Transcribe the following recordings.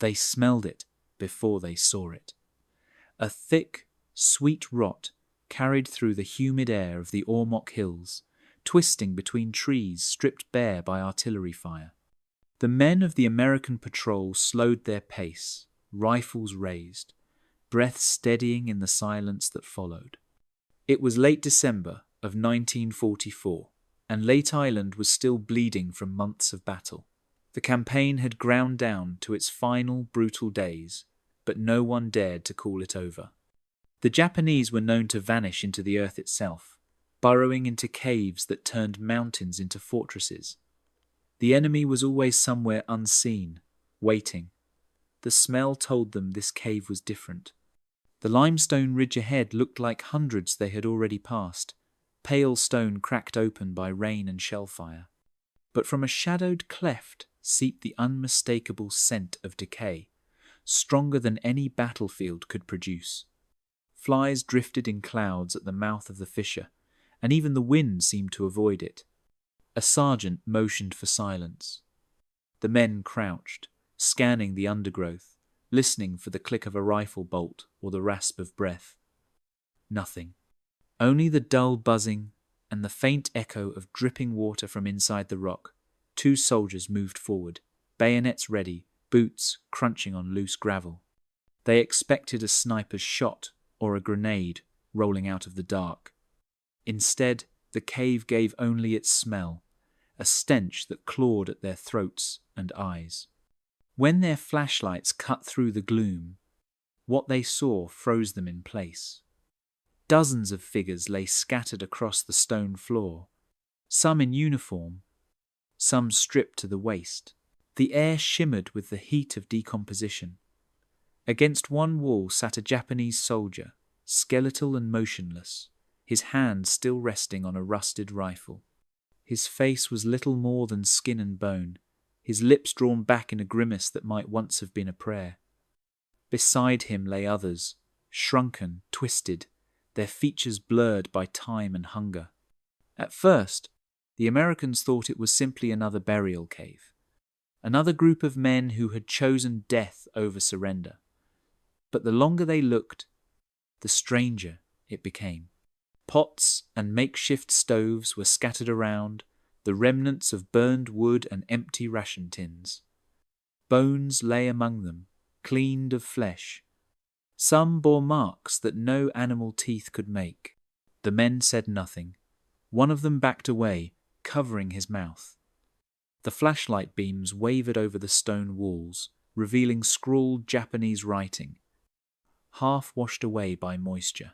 They smelled it before they saw it. A thick, sweet rot carried through the humid air of the Ormoc Hills, twisting between trees stripped bare by artillery fire. The men of the American patrol slowed their pace, rifles raised, breath steadying in the silence that followed. It was late December of 1944, and Leyte Island was still bleeding from months of battle. The campaign had ground down to its final brutal days, but no one dared to call it over. The Japanese were known to vanish into the earth itself, burrowing into caves that turned mountains into fortresses. The enemy was always somewhere unseen, waiting. The smell told them this cave was different. The limestone ridge ahead looked like hundreds they had already passed, pale stone cracked open by rain and shellfire. But from a shadowed cleft seeped the unmistakable scent of decay, stronger than any battlefield could produce. Flies drifted in clouds at the mouth of the fissure, and even the wind seemed to avoid it. A sergeant motioned for silence. The men crouched, scanning the undergrowth, listening for the click of a rifle bolt or the rasp of breath. Nothing. Only the dull buzzing and the faint echo of dripping water from inside the rock. Two soldiers moved forward, bayonets ready, boots crunching on loose gravel. They expected a sniper's shot or a grenade rolling out of the dark. Instead, the cave gave only its smell, a stench that clawed at their throats and eyes. When their flashlights cut through the gloom, what they saw froze them in place. Dozens of figures lay scattered across the stone floor, some in uniform, some stripped to the waist. The air shimmered with the heat of decomposition. Against one wall sat a Japanese soldier, skeletal and motionless, his hand still resting on a rusted rifle. His face was little more than skin and bone, his lips drawn back in a grimace that might once have been a prayer. Beside him lay others, shrunken, twisted, their features blurred by time and hunger. At first, the Americans thought it was simply another burial cave, another group of men who had chosen death over surrender. But the longer they looked, the stranger it became. Pots and makeshift stoves were scattered around, the remnants of burned wood and empty ration tins. Bones lay among them, cleaned of flesh. Some bore marks that no animal teeth could make. The men said nothing. One of them backed away, covering his mouth. The flashlight beams wavered over the stone walls, revealing scrawled Japanese writing, half washed away by moisture.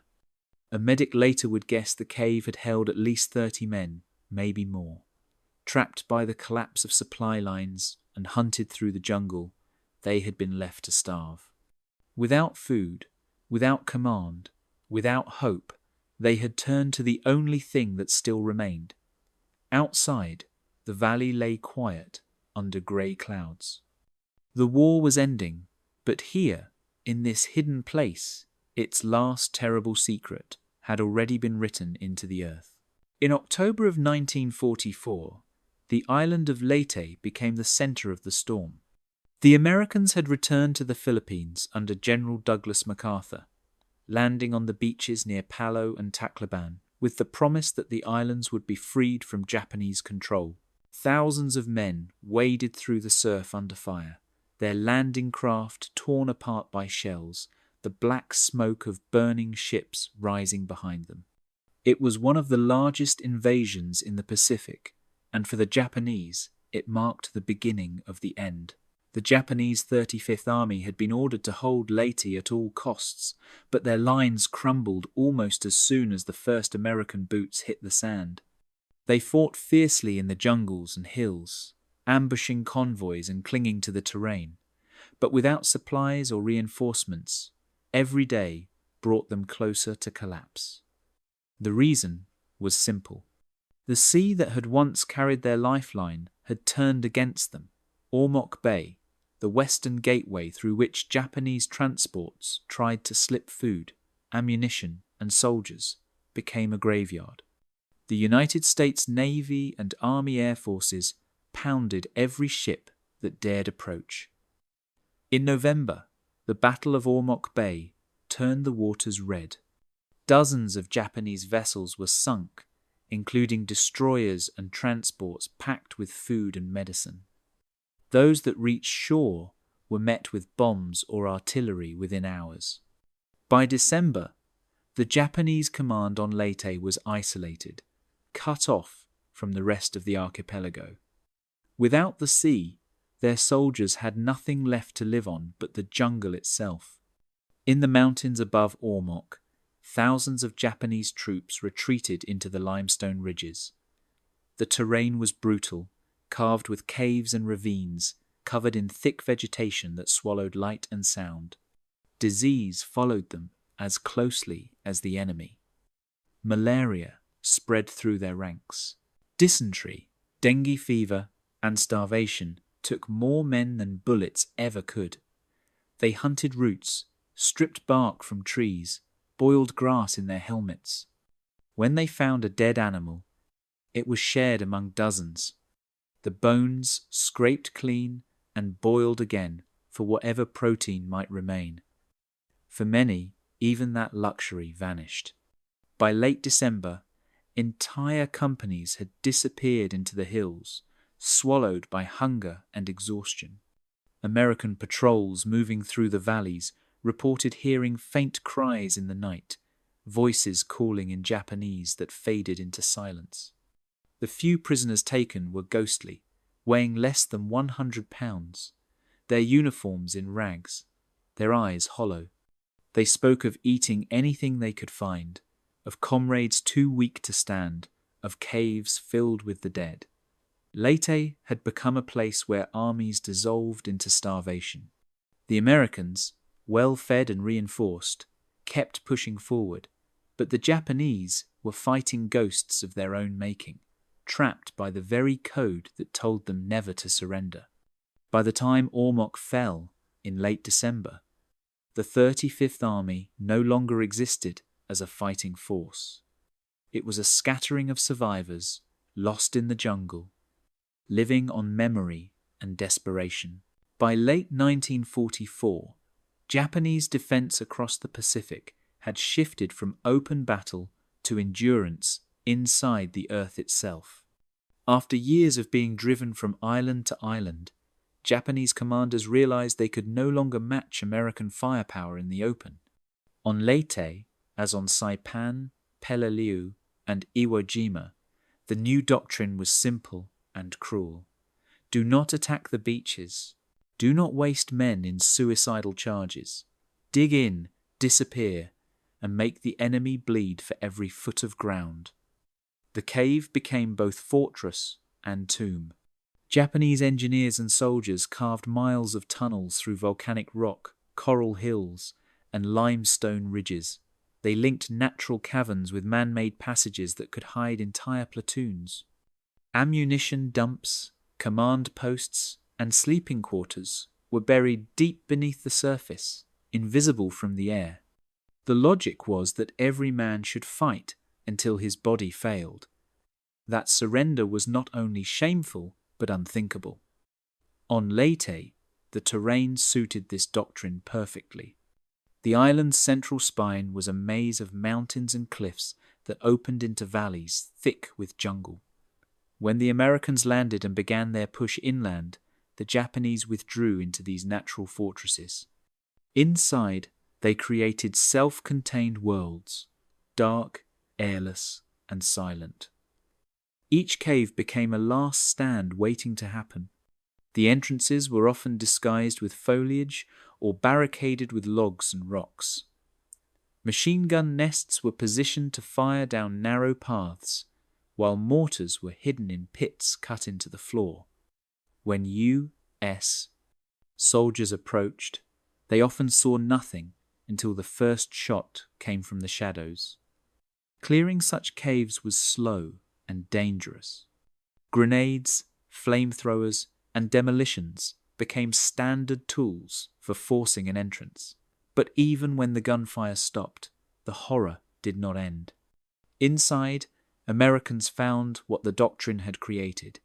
A medic later would guess the cave had held at least 30 men, maybe more. Trapped by the collapse of supply lines and hunted through the jungle, they had been left to starve. Without food, without command, without hope, they had turned to the only thing that still remained. Outside, the valley lay quiet under grey clouds. The war was ending, but here, in this hidden place, its last terrible secret had already been written into the earth. In October of 1944, the island of Leyte became the center of the storm. The Americans had returned to the Philippines under General Douglas MacArthur, landing on the beaches near Palo and Tacloban, with the promise that the islands would be freed from Japanese control. Thousands of men waded through the surf under fire, their landing craft torn apart by shells, the black smoke of burning ships rising behind them. It was one of the largest invasions in the Pacific, and for the Japanese, it marked the beginning of the end. The Japanese 35th Army had been ordered to hold Leyte at all costs, but their lines crumbled almost as soon as the first American boots hit the sand. They fought fiercely in the jungles and hills, ambushing convoys and clinging to the terrain, but without supplies or reinforcements, every day brought them closer to collapse. The reason was simple. The sea that had once carried their lifeline had turned against them. Ormoc Bay, the western gateway through which Japanese transports tried to slip food, ammunition, and soldiers, became a graveyard. The United States Navy and Army Air Forces pounded every ship that dared approach. In November, the Battle of Ormoc Bay turned the waters red. Dozens of Japanese vessels were sunk, including destroyers and transports packed with food and medicine. Those that reached shore were met with bombs or artillery within hours. By December, the Japanese command on Leyte was isolated, cut off from the rest of the archipelago. Without the sea, their soldiers had nothing left to live on but the jungle itself. In the mountains above Ormoc, thousands of Japanese troops retreated into the limestone ridges. The terrain was brutal, carved with caves and ravines, covered in thick vegetation that swallowed light and sound. Disease followed them as closely as the enemy. Malaria spread through their ranks. Dysentery, dengue fever, and starvation took more men than bullets ever could. They hunted roots, stripped bark from trees, boiled grass in their helmets. When they found a dead animal, it was shared among dozens. The bones scraped clean and boiled again for whatever protein might remain. For many, even that luxury vanished. By late December, entire companies had disappeared into the hills, swallowed by hunger and exhaustion. American patrols moving through the valleys reported hearing faint cries in the night, voices calling in Japanese that faded into silence. The few prisoners taken were ghostly, weighing less than 100 pounds, their uniforms in rags, their eyes hollow. They spoke of eating anything they could find, of comrades too weak to stand, of caves filled with the dead. Leyte had become a place where armies dissolved into starvation. The Americans, well fed and reinforced, kept pushing forward, but the Japanese were fighting ghosts of their own making, trapped by the very code that told them never to surrender. By the time Ormoc fell in late December, the 35th Army no longer existed as a fighting force. It was a scattering of survivors lost in the jungle, living on memory and desperation. By late 1944, Japanese defense across the Pacific had shifted from open battle to endurance inside the earth itself. After years of being driven from island to island, Japanese commanders realized they could no longer match American firepower in the open. On Leyte, as on Saipan, Peleliu, and Iwo Jima, the new doctrine was simple and cruel. Do not attack the beaches. Do not waste men in suicidal charges. Dig in, disappear, and make the enemy bleed for every foot of ground. The cave became both fortress and tomb. Japanese engineers and soldiers carved miles of tunnels through volcanic rock, coral hills, and limestone ridges. They linked natural caverns with man-made passages that could hide entire platoons. Ammunition dumps, command posts, and sleeping quarters were buried deep beneath the surface, invisible from the air. The logic was that every man should fight until his body failed. That surrender was not only shameful, but unthinkable. On Leyte, the terrain suited this doctrine perfectly. The island's central spine was a maze of mountains and cliffs that opened into valleys thick with jungle. When the Americans landed and began their push inland, the Japanese withdrew into these natural fortresses. Inside, they created self-contained worlds, dark, airless, and silent. Each cave became a last stand waiting to happen. The entrances were often disguised with foliage or barricaded with logs and rocks. Machine gun nests were positioned to fire down narrow paths, while mortars were hidden in pits cut into the floor. When U.S. soldiers approached, they often saw nothing until the first shot came from the shadows. Clearing such caves was slow and dangerous. Grenades, flamethrowers, and demolitions became standard tools for forcing an entrance. But even when the gunfire stopped, the horror did not end. Inside, Americans found what the doctrine had created: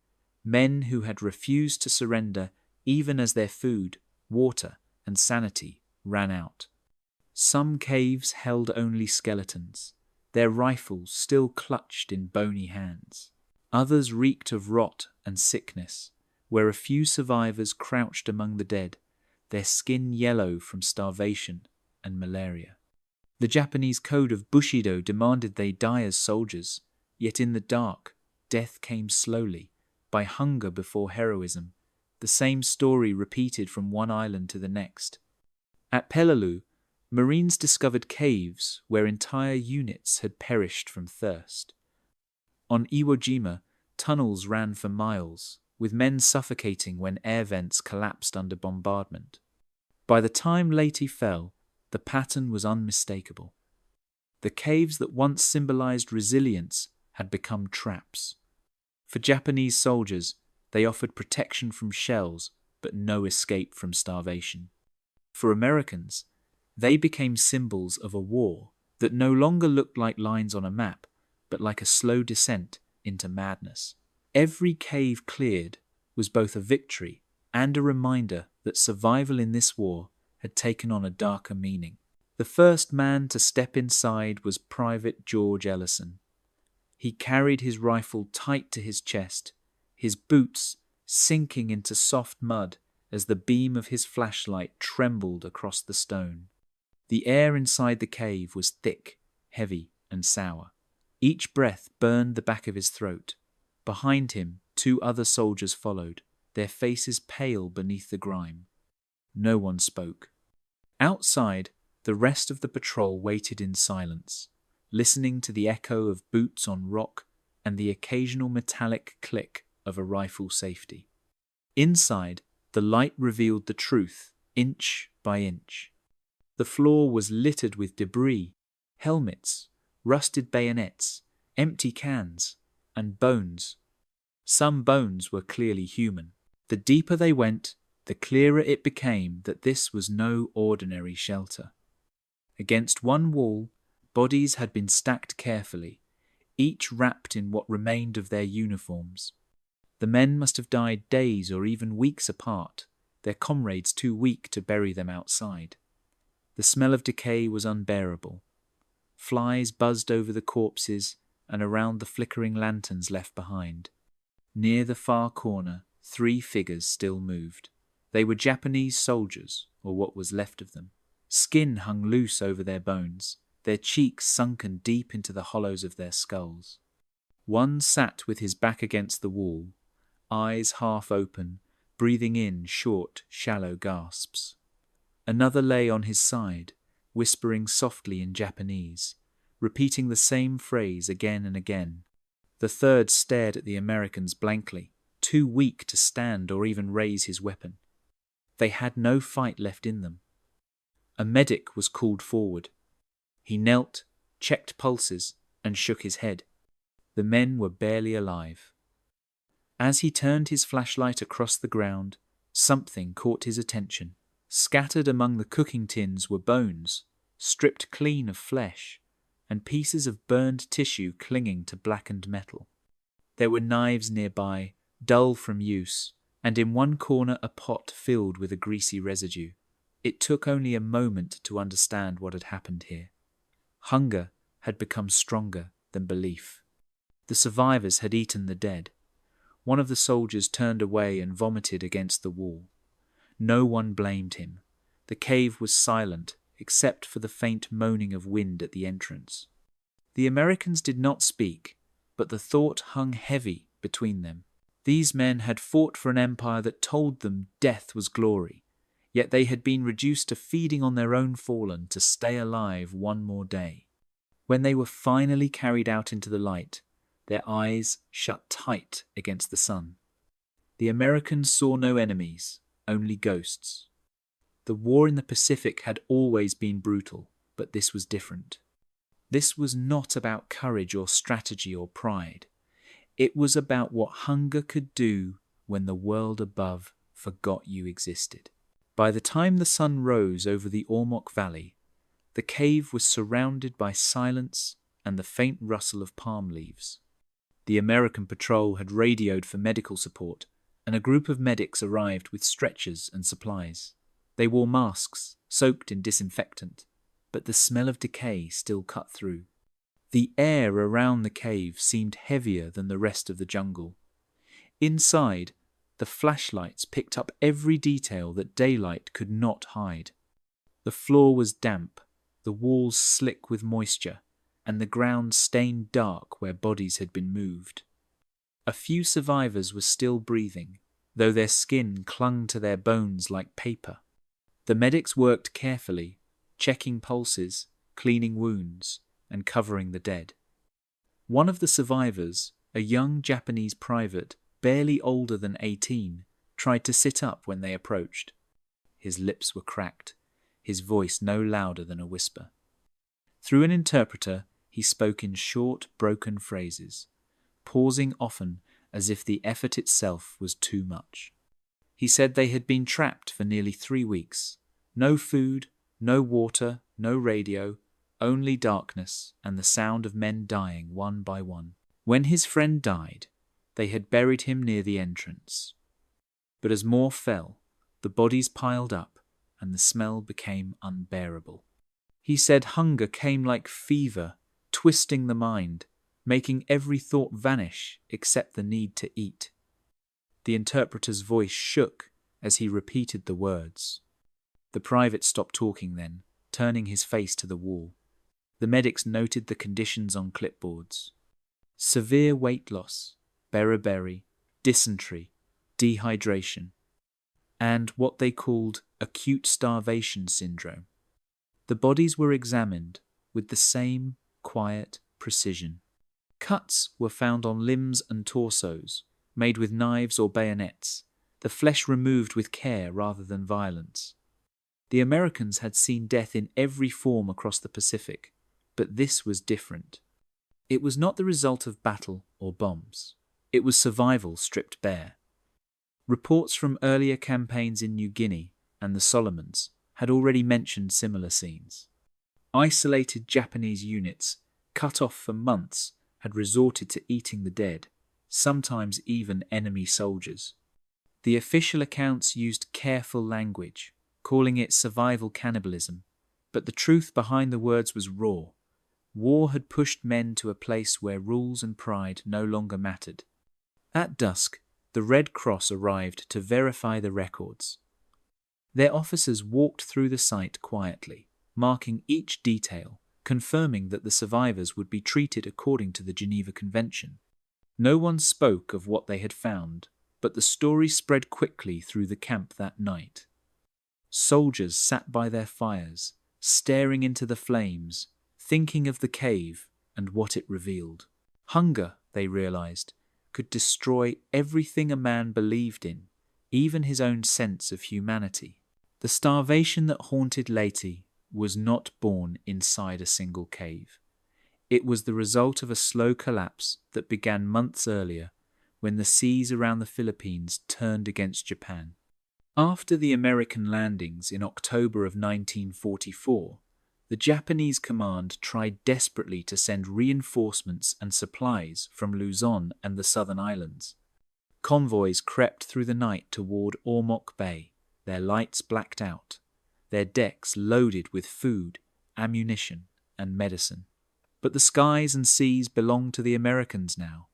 men who had refused to surrender even as their food, water, and sanity ran out. Some caves held only skeletons, their rifles still clutched in bony hands. Others reeked of rot and sickness, where a few survivors crouched among the dead, their skin yellow from starvation and malaria. The Japanese code of Bushido demanded they die as soldiers, yet in the dark, death came slowly, by hunger before heroism, the same story repeated from one island to the next. At Peleliu, Marines discovered caves where entire units had perished from thirst. On Iwo Jima, tunnels ran for miles, with men suffocating when air vents collapsed under bombardment. By the time Leyte fell, the pattern was unmistakable. The caves that once symbolized resilience had become traps. For Japanese soldiers, they offered protection from shells, but no escape from starvation. For Americans, they became symbols of a war that no longer looked like lines on a map, but like a slow descent into madness. Every cave cleared was both a victory and a reminder that survival in this war had taken on a darker meaning. The first man to step inside was Private George Ellison. He carried his rifle tight to his chest, his boots sinking into soft mud as the beam of his flashlight trembled across the stone. The air inside the cave was thick, heavy, and sour. Each breath burned the back of his throat. Behind him, 2 other soldiers followed, their faces pale beneath the grime. No one spoke. Outside, the rest of the patrol waited in silence, listening to the echo of boots on rock and the occasional metallic click of a rifle safety. Inside, the light revealed the truth, inch by inch. The floor was littered with debris, helmets, rusted bayonets, empty cans, and bones. Some bones were clearly human. The deeper they went, the clearer it became that this was no ordinary shelter. Against one wall, bodies had been stacked carefully, each wrapped in what remained of their uniforms. The men must have died days or even weeks apart, their comrades too weak to bury them outside. The smell of decay was unbearable. Flies buzzed over the corpses and around the flickering lanterns left behind. Near the far corner, 3 figures still moved. They were Japanese soldiers, or what was left of them. Skin hung loose over their bones, their cheeks sunken deep into the hollows of their skulls. One sat with his back against the wall, eyes half open, breathing in short, shallow gasps. Another lay on his side, whispering softly in Japanese, repeating the same phrase again and again. The third stared at the Americans blankly, too weak to stand or even raise his weapon. They had no fight left in them. A medic was called forward. He knelt, checked pulses, and shook his head. The men were barely alive. As he turned his flashlight across the ground, something caught his attention. Scattered among the cooking tins were bones, stripped clean of flesh, and pieces of burned tissue clinging to blackened metal. There were knives nearby, dull from use, and in one corner a pot filled with a greasy residue. It took only a moment to understand what had happened here. Hunger had become stronger than belief. The survivors had eaten the dead. One of the soldiers turned away and vomited against the wall. No one blamed him. The cave was silent, except for the faint moaning of wind at the entrance. The Americans did not speak, but the thought hung heavy between them. These men had fought for an empire that told them death was glory, yet they had been reduced to feeding on their own fallen to stay alive one more day. When they were finally carried out into the light, their eyes shut tight against the sun. The Americans saw no enemies, only ghosts. The war in the Pacific had always been brutal, but this was different. This was not about courage or strategy or pride. It was about what hunger could do when the world above forgot you existed. By the time the sun rose over the Ormoc Valley, the cave was surrounded by silence and the faint rustle of palm leaves. The American patrol had radioed for medical support, and a group of medics arrived with stretchers and supplies. They wore masks, soaked in disinfectant, but the smell of decay still cut through. The air around the cave seemed heavier than the rest of the jungle. Inside, the flashlights picked up every detail that daylight could not hide. The floor was damp, the walls slick with moisture, and the ground stained dark where bodies had been moved. A few survivors were still breathing, though their skin clung to their bones like paper. The medics worked carefully, checking pulses, cleaning wounds, and covering the dead. One of the survivors, a young Japanese private, barely older than 18, tried to sit up when they approached. His lips were cracked, his voice no louder than a whisper. Through an interpreter, he spoke in short, broken phrases, pausing often as if the effort itself was too much. He said they had been trapped for nearly 3 weeks. No food, no water, no radio, only darkness and the sound of men dying one by one. When his friend died, they had buried him near the entrance. But as more fell, the bodies piled up and the smell became unbearable. He said hunger came like fever, twisting the mind, making every thought vanish except the need to eat. The interpreter's voice shook as he repeated the words. The private stopped talking then, turning his face to the wall. The medics noted the conditions on clipboards. Severe weight loss, beriberi, dysentery, dehydration, and what they called acute starvation syndrome. The bodies were examined with the same quiet precision. Cuts were found on limbs and torsos, made with knives or bayonets, the flesh removed with care rather than violence. The Americans had seen death in every form across the Pacific, but this was different. It was not the result of battle or bombs. It was survival stripped bare. Reports from earlier campaigns in New Guinea and the Solomons had already mentioned similar scenes. Isolated Japanese units, cut off for months, had resorted to eating the dead, sometimes even enemy soldiers. The official accounts used careful language, calling it survival cannibalism, but the truth behind the words was raw. War had pushed men to a place where rules and pride no longer mattered. At dusk, the Red Cross arrived to verify the records. Their officers walked through the site quietly, marking each detail, confirming that the survivors would be treated according to the Geneva Convention. No one spoke of what they had found, but the story spread quickly through the camp that night. Soldiers sat by their fires, staring into the flames, thinking of the cave and what it revealed. Hunger, they realized, could destroy everything a man believed in, even his own sense of humanity. The starvation that haunted Leyte was not born inside a single cave. It was the result of a slow collapse that began months earlier, when the seas around the Philippines turned against Japan. After the American landings in October of 1944, the Japanese command tried desperately to send reinforcements and supplies from Luzon and the southern islands. Convoys crept through the night toward Ormoc Bay, their lights blacked out, their decks loaded with food, ammunition, and medicine. But the skies and seas belonged to the Americans now.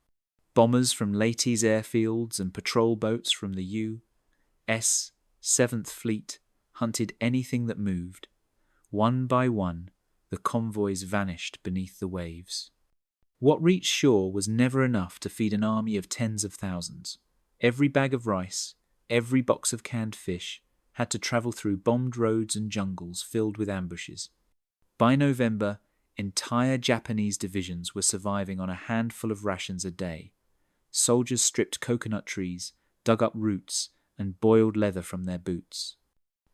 Bombers from Leyte's airfields and patrol boats from the U.S. 7th Fleet hunted anything that moved. One by one, the convoys vanished beneath the waves. What reached shore was never enough to feed an army of tens of thousands. Every bag of rice, every box of canned fish, had to travel through bombed roads and jungles filled with ambushes. By November, entire Japanese divisions were surviving on a handful of rations a day. Soldiers stripped coconut trees, dug up roots, and boiled leather from their boots.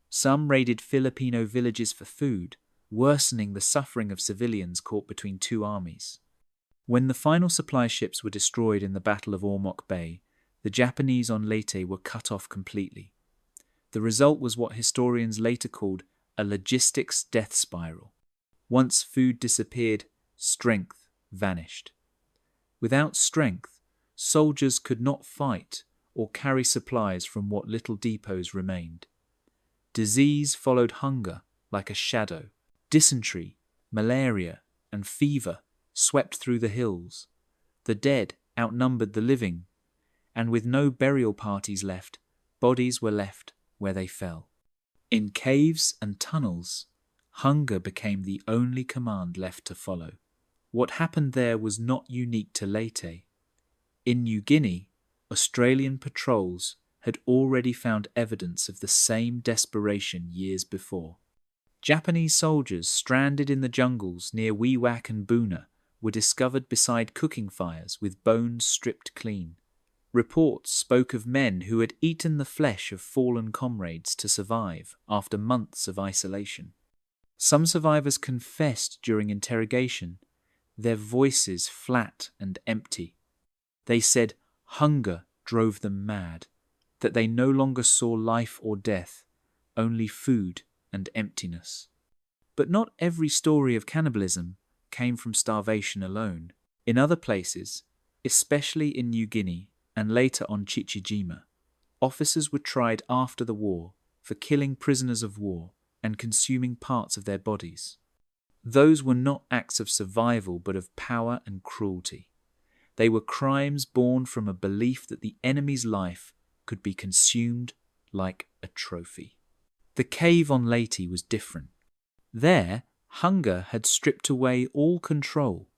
Some raided Filipino villages for food, worsening the suffering of civilians caught between two armies. When the final supply ships were destroyed in the Battle of Ormoc Bay, the Japanese on Leyte were cut off completely. The result was what historians later called a logistics death spiral. Once food disappeared, strength vanished. Without strength, soldiers could not fight or carry supplies from what little depots remained. Disease followed hunger like a shadow. Dysentery, malaria, and fever swept through the hills. The dead outnumbered the living, and with no burial parties left, bodies were left where they fell. In caves and tunnels, hunger became the only command left to follow. What happened there was not unique to Leyte. In New Guinea, Australian patrols had already found evidence of the same desperation years before. Japanese soldiers stranded in the jungles near Wewak and Buna were discovered beside cooking fires with bones stripped clean. Reports spoke of men who had eaten the flesh of fallen comrades to survive after months of isolation. Some survivors confessed during interrogation, their voices flat and empty. They said hunger drove them mad, that they no longer saw life or death, only food and emptiness. But not every story of cannibalism came from starvation alone. In other places, especially in New Guinea and later on Chichijima, officers were tried after the war for killing prisoners of war and consuming parts of their bodies. Those were not acts of survival but of power and cruelty. They were crimes born from a belief that the enemy's life could be consumed like a trophy. The cave on Leyte was different. There, hunger had stripped away all control,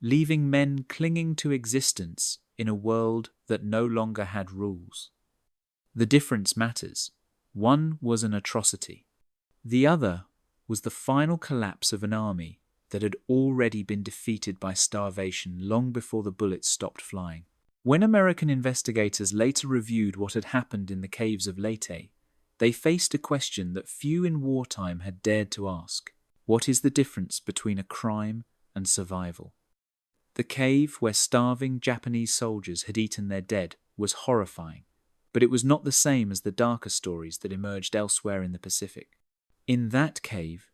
leaving men clinging to existence in a world that no longer had rules. The difference matters. One was an atrocity. The other was the final collapse of an army that had already been defeated by starvation long before the bullets stopped flying. When American investigators later reviewed what had happened in the caves of Leyte, they faced a question that few in wartime had dared to ask. What is the difference between a crime and survival? The cave where starving Japanese soldiers had eaten their dead was horrifying, but it was not the same as the darker stories that emerged elsewhere in the Pacific. In that cave,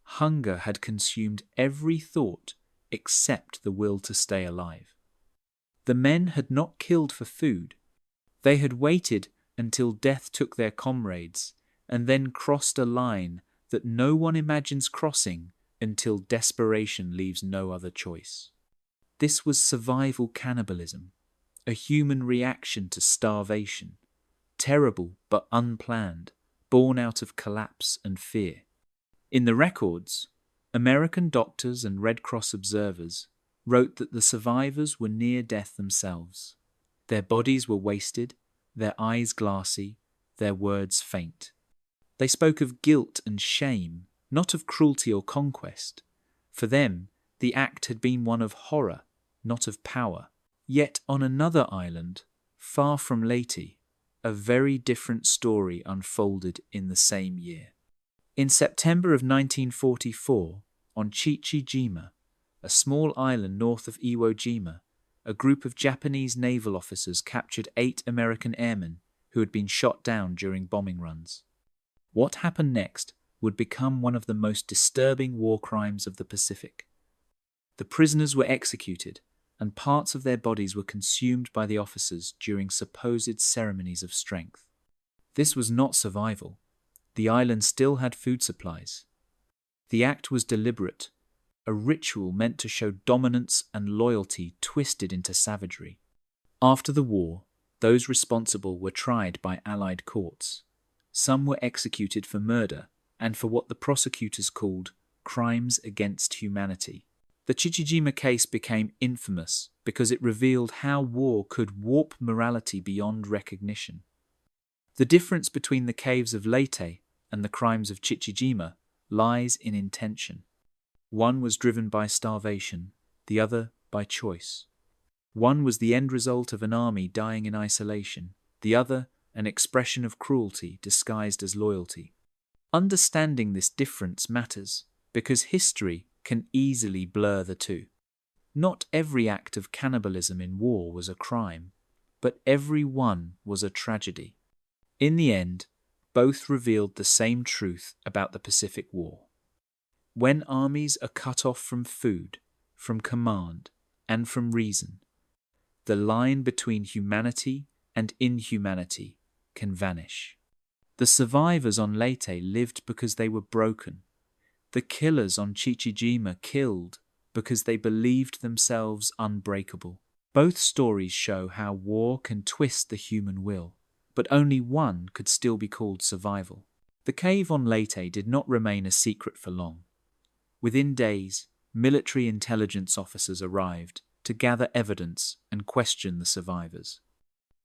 hunger had consumed every thought except the will to stay alive. The men had not killed for food. They had waited until death took their comrades and then crossed a line that no one imagines crossing until desperation leaves no other choice. This was survival cannibalism, a human reaction to starvation, terrible but unplanned, born out of collapse and fear. In the records, American doctors and Red Cross observers wrote that the survivors were near death themselves. Their bodies were wasted, their eyes glassy, their words faint. They spoke of guilt and shame, not of cruelty or conquest. For them, the act had been one of horror, not of power. Yet on another island, far from Leyte, a very different story unfolded in the same year. In September of 1944, on Chichijima, a small island north of Iwo Jima, a group of Japanese naval officers captured 8 American airmen who had been shot down during bombing runs. What happened next would become one of the most disturbing war crimes of the Pacific. The prisoners were executed, and parts of their bodies were consumed by the officers during supposed ceremonies of strength. This was not survival. The island still had food supplies. The act was deliberate, a ritual meant to show dominance and loyalty twisted into savagery. After the war, those responsible were tried by Allied courts. Some were executed for murder and for what the prosecutors called crimes against humanity. The Chichijima case became infamous because it revealed how war could warp morality beyond recognition. The difference between the caves of Leyte and the crimes of Chichijima lies in intention. One was driven by starvation, the other by choice. One was the end result of an army dying in isolation, the other an expression of cruelty disguised as loyalty. Understanding this difference matters because history can easily blur the two. Not every act of cannibalism in war was a crime, but every one was a tragedy. In the end, both revealed the same truth about the Pacific War. When armies are cut off from food, from command, and from reason, the line between humanity and inhumanity can vanish. The survivors on Leyte lived because they were broken. The killers on Chichijima killed because they believed themselves unbreakable. Both stories show how war can twist the human will, but only one could still be called survival. The cave on Leyte did not remain a secret for long. Within days, military intelligence officers arrived to gather evidence and question the survivors.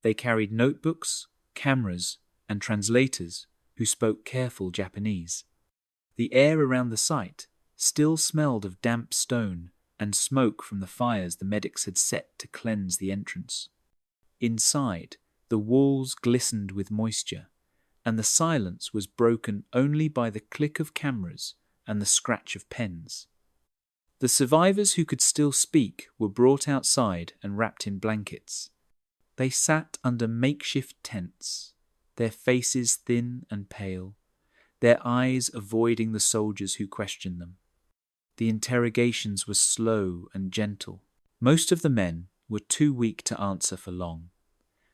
They carried notebooks, cameras, and translators who spoke careful Japanese. The air around the site still smelled of damp stone and smoke from the fires the medics had set to cleanse the entrance. Inside, the walls glistened with moisture, and the silence was broken only by the click of cameras and the scratch of pens. The survivors who could still speak were brought outside and wrapped in blankets. They sat under makeshift tents, their faces thin and pale, their eyes avoiding the soldiers who questioned them. The interrogations were slow and gentle. Most of the men were too weak to answer for long.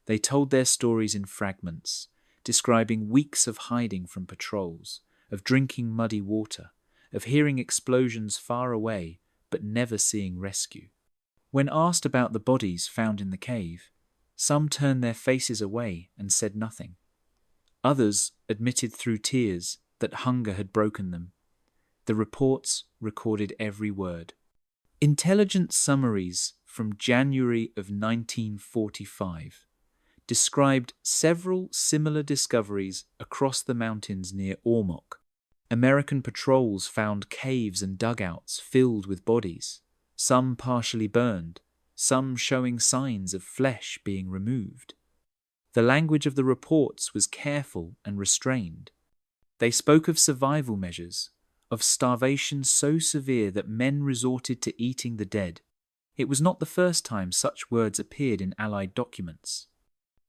They told their stories in fragments, describing weeks of hiding from patrols, of drinking muddy water, of hearing explosions far away but never seeing rescue. When asked about the bodies found in the cave, some turned their faces away and said nothing. Others admitted through tears that hunger had broken them. The reports recorded every word. Intelligence summaries from January of 1945 described several similar discoveries across the mountains near Ormoc. American patrols found caves and dugouts filled with bodies, some partially burned, some showing signs of flesh being removed. The language of the reports was careful and restrained. They spoke of survival measures, of starvation so severe that men resorted to eating the dead. It was not the first time such words appeared in Allied documents.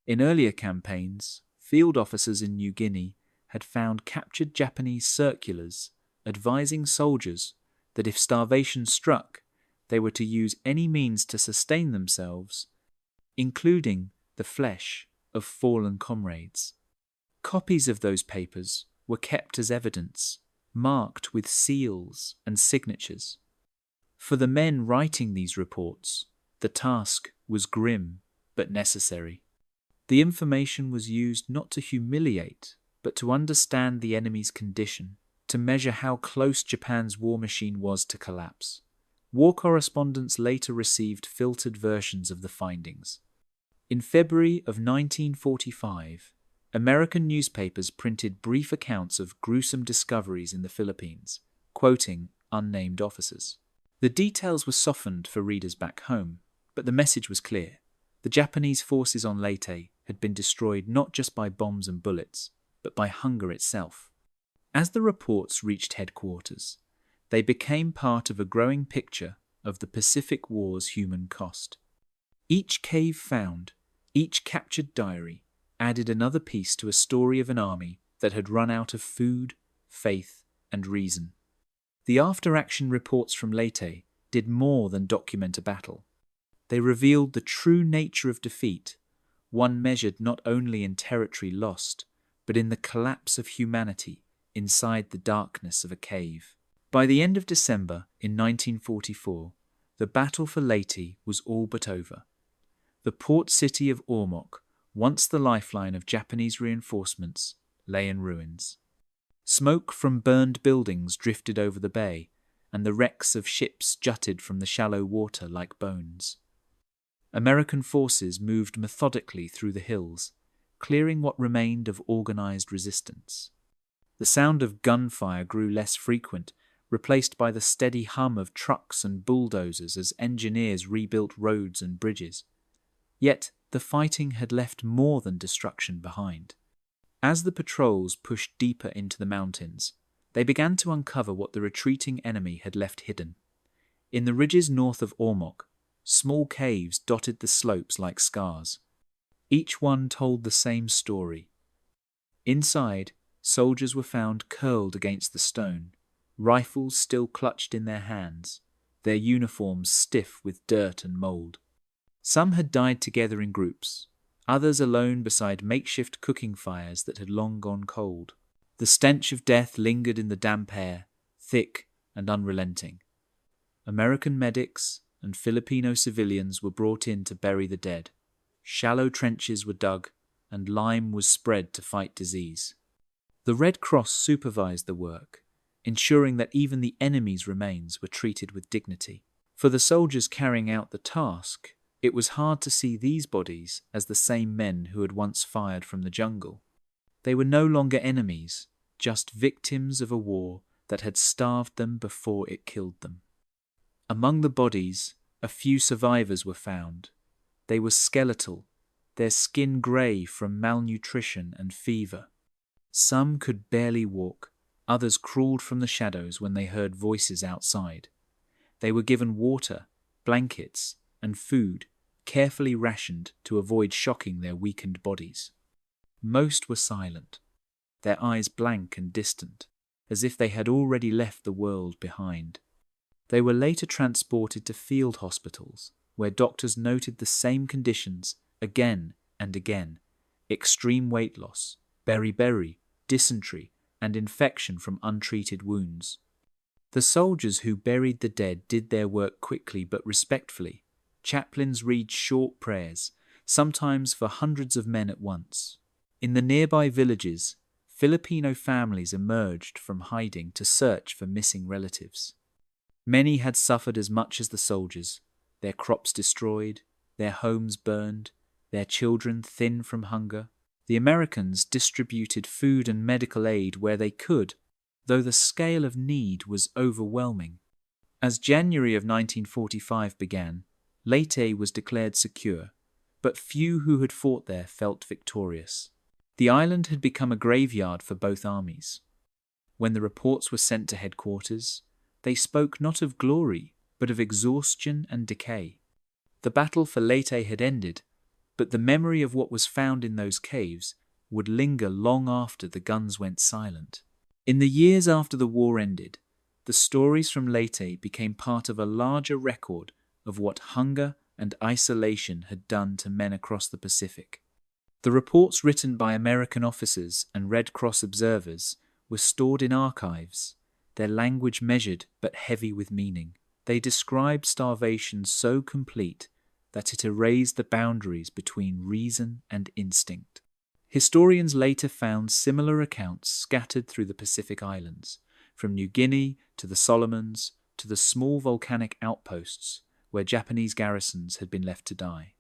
In earlier campaigns, field officers in New Guinea had found captured Japanese circulars advising soldiers that if starvation struck, they were to use any means to sustain themselves, including the flesh of fallen comrades. Copies of those papers were kept as evidence, marked with seals and signatures. For the men writing these reports, the task was grim but necessary. The information was used not to humiliate, but to understand the enemy's condition, to measure how close Japan's war machine was to collapse. War correspondents later received filtered versions of the findings. In February of 1945, American newspapers printed brief accounts of gruesome discoveries in the Philippines, quoting unnamed officers. The details were softened for readers back home, but the message was clear. The Japanese forces on Leyte had been destroyed not just by bombs and bullets, but by hunger itself. As the reports reached headquarters, they became part of a growing picture of the Pacific War's human cost. Each cave found, each captured diary, added another piece to a story of an army that had run out of food, faith, and reason. The after-action reports from Leyte did more than document a battle. They revealed the true nature of defeat, one measured not only in territory lost, but in the collapse of humanity inside the darkness of a cave. By the end of December in 1944, the battle for Leyte was all but over. The port city of Ormoc, once the lifeline of Japanese reinforcements, lay in ruins. Smoke from burned buildings drifted over the bay, and the wrecks of ships jutted from the shallow water like bones. American forces moved methodically through the hills, clearing what remained of organized resistance. The sound of gunfire grew less frequent, replaced by the steady hum of trucks and bulldozers as engineers rebuilt roads and bridges. Yet the fighting had left more than destruction behind. As the patrols pushed deeper into the mountains, they began to uncover what the retreating enemy had left hidden. In the ridges north of Ormoc, small caves dotted the slopes like scars. Each one told the same story. Inside, soldiers were found curled against the stone, rifles still clutched in their hands, their uniforms stiff with dirt and mould. Some had died together in groups, others alone beside makeshift cooking fires that had long gone cold. The stench of death lingered in the damp air, thick and unrelenting. American medics and Filipino civilians were brought in to bury the dead. Shallow trenches were dug, and lime was spread to fight disease. The Red Cross supervised the work, ensuring that even the enemy's remains were treated with dignity. For the soldiers carrying out the task, it was hard to see these bodies as the same men who had once fired from the jungle. They were no longer enemies, just victims of a war that had starved them before it killed them. Among the bodies, a few survivors were found. They were skeletal, their skin grey from malnutrition and fever. Some could barely walk, others crawled from the shadows when they heard voices outside. They were given water, blankets, and food, carefully rationed to avoid shocking their weakened bodies. Most were silent, their eyes blank and distant, as if they had already left the world behind. They were later transported to field hospitals, where doctors noted the same conditions again and again: extreme weight loss, beriberi, dysentery, and infection from untreated wounds. The soldiers who buried the dead did their work quickly but respectfully. Chaplains read short prayers, sometimes for hundreds of men at once. In the nearby villages, Filipino families emerged from hiding to search for missing relatives. Many had suffered as much as the soldiers, their crops destroyed, their homes burned, their children thin from hunger. The Americans distributed food and medical aid where they could, though the scale of need was overwhelming. As January of 1945 began, Leyte was declared secure, but few who had fought there felt victorious. The island had become a graveyard for both armies. When the reports were sent to headquarters, they spoke not of glory, but of exhaustion and decay. The battle for Leyte had ended, but the memory of what was found in those caves would linger long after the guns went silent. In the years after the war ended, the stories from Leyte became part of a larger record of what hunger and isolation had done to men across the Pacific. The reports written by American officers and Red Cross observers were stored in archives, their language measured but heavy with meaning. They described starvation so complete that it erased the boundaries between reason and instinct. Historians later found similar accounts scattered through the Pacific Islands, from New Guinea to the Solomons to the small volcanic outposts where Japanese garrisons had been left to die.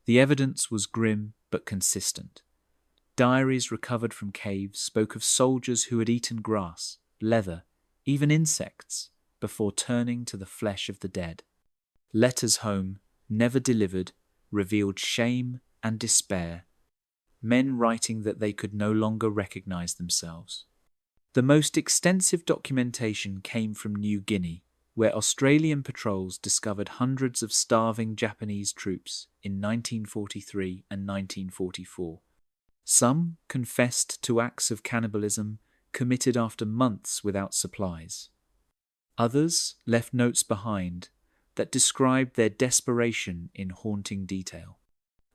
The evidence was grim but consistent. Diaries recovered from caves spoke of soldiers who had eaten grass, leather, even insects, before turning to the flesh of the dead. Letters home, never delivered, revealed shame and despair, men writing that they could no longer recognize themselves. The most extensive documentation came from New Guinea, where Australian patrols discovered hundreds of starving Japanese troops in 1943 and 1944. Some confessed to acts of cannibalism committed after months without supplies. Others left notes behind that described their desperation in haunting detail.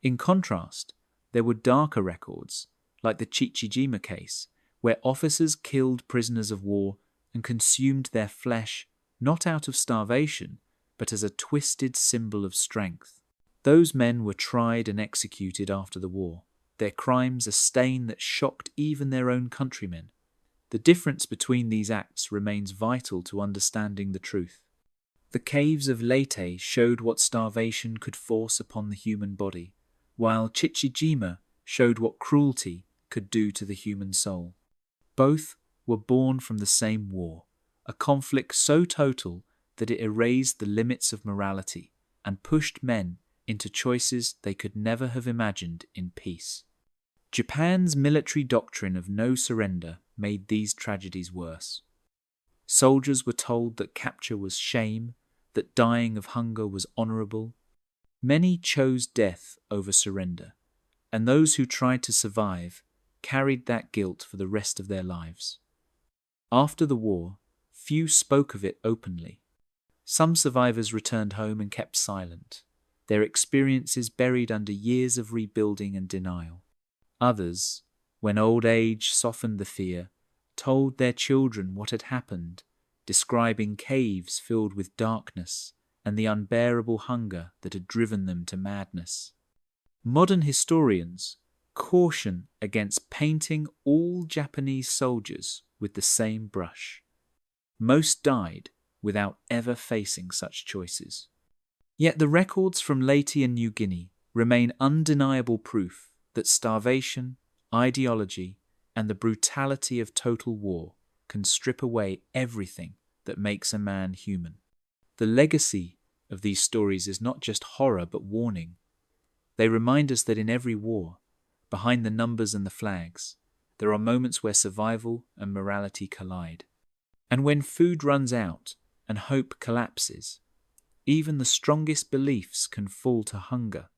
In contrast, there were darker records, like the Chichijima case, where officers killed prisoners of war and consumed their flesh not out of starvation, but as a twisted symbol of strength. Those men were tried and executed after the war, their crimes a stain that shocked even their own countrymen. The difference between these acts remains vital to understanding the truth. The caves of Leyte showed what starvation could force upon the human body, while Chichijima showed what cruelty could do to the human soul. Both were born from the same war, a conflict so total that it erased the limits of morality and pushed men into choices they could never have imagined in peace. Japan's military doctrine of no surrender made these tragedies worse. Soldiers were told that capture was shame, that dying of hunger was honorable. Many chose death over surrender, and those who tried to survive carried that guilt for the rest of their lives. After the war, few spoke of it openly. Some survivors returned home and kept silent. their experiences buried under years of rebuilding and denial. Others, when old age softened the fear, told their children what had happened, describing caves filled with darkness and the unbearable hunger that had driven them to madness. Modern historians caution against painting all Japanese soldiers with the same brush. Most died without ever facing such choices. Yet the records from Leyte and New Guinea remain undeniable proof that starvation, ideology, and the brutality of total war can strip away everything that makes a man human. The legacy of these stories is not just horror but warning. They remind us that in every war, behind the numbers and the flags, there are moments where survival and morality collide. And when food runs out and hope collapses, even the strongest beliefs can fall to hunger